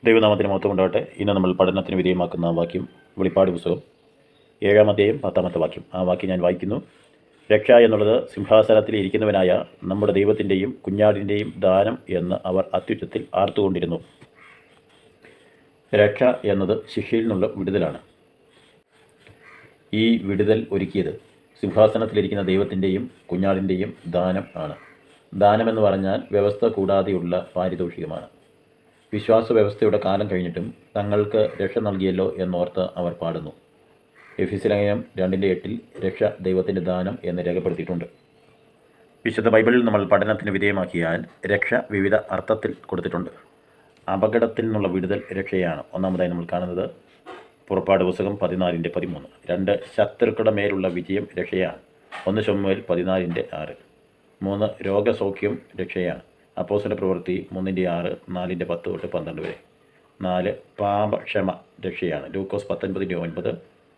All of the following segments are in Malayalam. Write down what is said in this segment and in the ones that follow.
ദൈവനാമത്തിന് മഹത്വം ഉണ്ടാകട്ടെ. ഇന്ന് നമ്മൾ പഠനത്തിന് വിധേയമാക്കുന്ന വാക്യം വെളിപ്പാട് പുസ്തകം 7-ാം അധ്യായം 10-ാമത്തെ വാക്യം. ആ വാക്യം ഞാൻ വായിക്കുന്നു. രക്ഷ എന്നുള്ളത് സിംഹാസനത്തിൽ ഇരിക്കുന്നവനായ നമ്മുടെ ദൈവത്തിൻ്റെയും കുഞ്ഞാടിൻ്റെയും ദാനം എന്ന് അവർ അത്യുച്ചത്തിൽ ആർത്തുകൊണ്ടിരുന്നു. രക്ഷ എന്നത് ശിക്ഷയിൽ നിന്നുള്ള വിടുതലാണ്. ഈ വിടുതൽ ഒരുക്കിയത് സിംഹാസനത്തിലിരിക്കുന്ന ദൈവത്തിൻ്റെയും കുഞ്ഞാടിൻ്റെയും ദാനം ആണ്. ദാനമെന്ന് പറഞ്ഞാൽ വ്യവസ്ഥ കൂടാതെയുള്ള പാരിതോഷികമാണ്. വിശ്വാസ വ്യവസ്ഥയുടെ കാലം കഴിഞ്ഞിട്ടും തങ്ങൾക്ക് രക്ഷ നൽകിയല്ലോ എന്നോർത്ത് അവർ പാടുന്നു. എഫെസ്യർ 2:8 രക്ഷ ദൈവത്തിൻ്റെ ദാനം എന്ന് രേഖപ്പെടുത്തിയിട്ടുണ്ട്. വിശുദ്ധ ബൈബിളിൽ നമ്മൾ പഠനത്തിന് വിധേയമാക്കിയാൽ രക്ഷ വിവിധ അർത്ഥത്തിൽ കൊടുത്തിട്ടുണ്ട്. അപകടത്തിൽ നിന്നുള്ള വിടുതൽ രക്ഷയാണ്. ഒന്നാമതായി നമ്മൾ കാണുന്നത് പുറപ്പാട് പുസ്തകം 14:13. 2 ശത്രുക്കളുടെ മേലുള്ള വിജയം രക്ഷയാണ്. 1 ശമൂവേൽ 14:6. 3 രോഗസൗഖ്യം രക്ഷയാണ്. അപ്പോസ്തല പ്രവൃത്തി 3:6, 4:10 തൊട്ട് 12 വരെ. 4 പാപക്ഷമ രക്ഷയാണ്. ലൂക്കോസ് 19:9,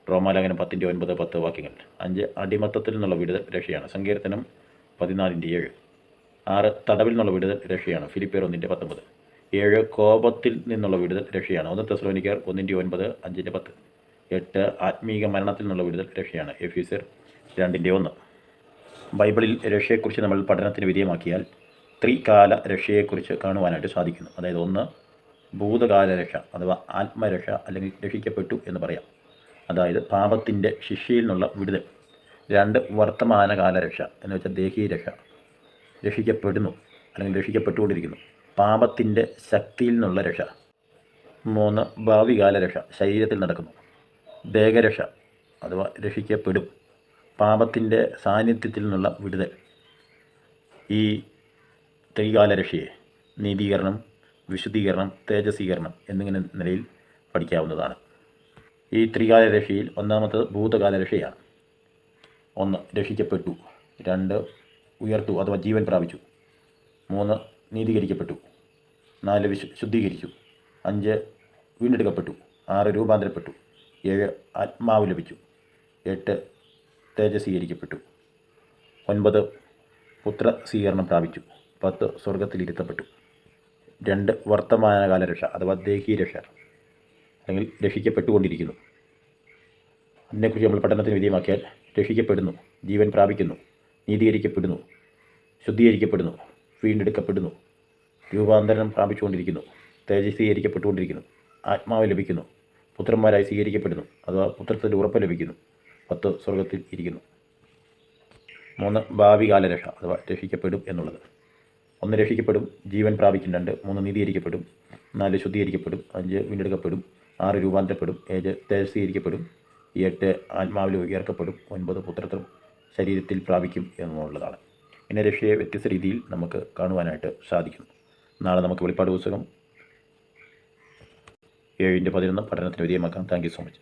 റോമാലേഖനം 10:9, 10 വാക്യങ്ങൾ. 5 അടിമത്തത്തിൽ നിന്നുള്ള വിടുതൽ രക്ഷയാണ്. സങ്കീർത്തനം 14:7. 6 തടവിൽ നിന്നുള്ള വിടുതൽ രക്ഷയാണ്. ഫിലിപ്പിയർ 1:19. 7 കോപത്തിൽ നിന്നുള്ള വിടുതൽ രക്ഷയാണ്. 1 തെസ്സലോനിക്കർ 1:9, 5:10. 8 ആത്മീക മരണത്തിൽ നിന്നുള്ള വിടുതൽ രക്ഷയാണ്. എഫെസ്യർ 2:1. ബൈബിളിൽ രക്ഷയെക്കുറിച്ച് നമ്മൾ പഠനത്തിന് വിധേയമാക്കിയാൽ ത്രികാല രക്ഷയെക്കുറിച്ച് കാണുവാനായിട്ട് സാധിക്കുന്നു. അതായത് 1 ഭൂതകാല രക്ഷ അഥവാ ആത്മരക്ഷ അല്ലെങ്കിൽ രക്ഷിക്കപ്പെട്ടു എന്ന് പറയാം. അതായത് പാപത്തിൻ്റെ ശിക്ഷയിൽ നിന്നുള്ള വിടുതൽ. 2 വർത്തമാനകാല രക്ഷ എന്ന് വെച്ചാൽ ദേഹീയ രക്ഷ, രക്ഷിക്കപ്പെടുന്നു അല്ലെങ്കിൽ രക്ഷിക്കപ്പെട്ടുകൊണ്ടിരിക്കുന്നു. പാപത്തിൻ്റെ ശക്തിയിൽ നിന്നുള്ള രക്ഷ. 3 ഭാവികാല രക്ഷ, ശരീരത്തിൽ നടക്കുന്നു. ദേഹരക്ഷ അഥവാ രക്ഷിക്കപ്പെടും, പാപത്തിൻ്റെ സാന്നിധ്യത്തിൽ നിന്നുള്ള വിടുതൽ. ഈ ത്രികാല രക്ഷയെ നീതീകരണം, വിശുദ്ധീകരണം, തേജസ്വീകരണം എന്നിങ്ങനെ നിലയിൽ പഠിക്കാവുന്നതാണ്. ഈ ത്രികാല രക്ഷയിൽ ഒന്നാമത്തത് ഭൂതകാല രക്ഷയാണ്. 1 രക്ഷിക്കപ്പെട്ടു, 2 ഉയർത്തു അഥവാ ജീവൻ പ്രാപിച്ചു, 3 നീതീകരിക്കപ്പെട്ടു, 4 ശുദ്ധീകരിച്ചു, 5 വീണ്ടെടുക്കപ്പെട്ടു, 6 രൂപാന്തരപ്പെട്ടു, 7 ആത്മാവ് ലഭിച്ചു, 8 തേജസ്വീകരിക്കപ്പെട്ടു, 9 പുത്ര സ്വീകരണം പ്രാപിച്ചു, 10 സ്വർഗത്തിലിരുത്തപ്പെട്ടു. 2 വർത്തമാനകാല രക്ഷ അഥവാ ദേഹീയ രക്ഷ അല്ലെങ്കിൽ രക്ഷിക്കപ്പെട്ടുകൊണ്ടിരിക്കുന്നു. അതിനെക്കുറിച്ച് നമ്മൾ പഠനത്തിന് വിധേയമാക്കിയാൽ രക്ഷിക്കപ്പെടുന്നു, ജീവൻ പ്രാപിക്കുന്നു, നീതീകരിക്കപ്പെടുന്നു, ശുദ്ധീകരിക്കപ്പെടുന്നു, വീണ്ടെടുക്കപ്പെടുന്നു, രൂപാന്തരം പ്രാപിച്ചുകൊണ്ടിരിക്കുന്നു, തേജസ്വീകരിക്കപ്പെട്ടുകൊണ്ടിരിക്കുന്നു, ആത്മാവ് ലഭിക്കുന്നു, പുത്രന്മാരായി സ്വീകരിക്കപ്പെടുന്നു അഥവാ പുത്രത്തിൽ ഉറപ്പ് ലഭിക്കുന്നു, 10 സ്വർഗത്തിൽ ഇരിക്കുന്നു. 3 ഭാവികാല രക്ഷ അഥവാ രക്ഷിക്കപ്പെടും എന്നുള്ളത്. 1 രക്ഷിക്കപ്പെടും, ജീവൻ പ്രാപിക്കും, 2 3 നീതീകരിക്കപ്പെടും, 4 ശുദ്ധീകരിക്കപ്പെടും, 5 വീണ്ടെടുക്കപ്പെടും, 6 രൂപാന്തരപ്പെടും, 7 തേജസ്വീകരിക്കപ്പെടും, 8 ആത്മാവിൽ ഉയർക്കപ്പെടും, 9 പുത്രത്വം ശരീരത്തിൽ പ്രാപിക്കും എന്നുള്ളതാണ്. ഇങ്ങനെ രക്ഷയെ വ്യത്യസ്ത രീതിയിൽ നമുക്ക് കാണുവാനായിട്ട് സാധിക്കുന്നു. നാളെ നമുക്ക് വെളിപ്പാട് പുസ്തകം 7:11 പഠനത്തിന് വിധേയമാക്കാം. Thank you so much.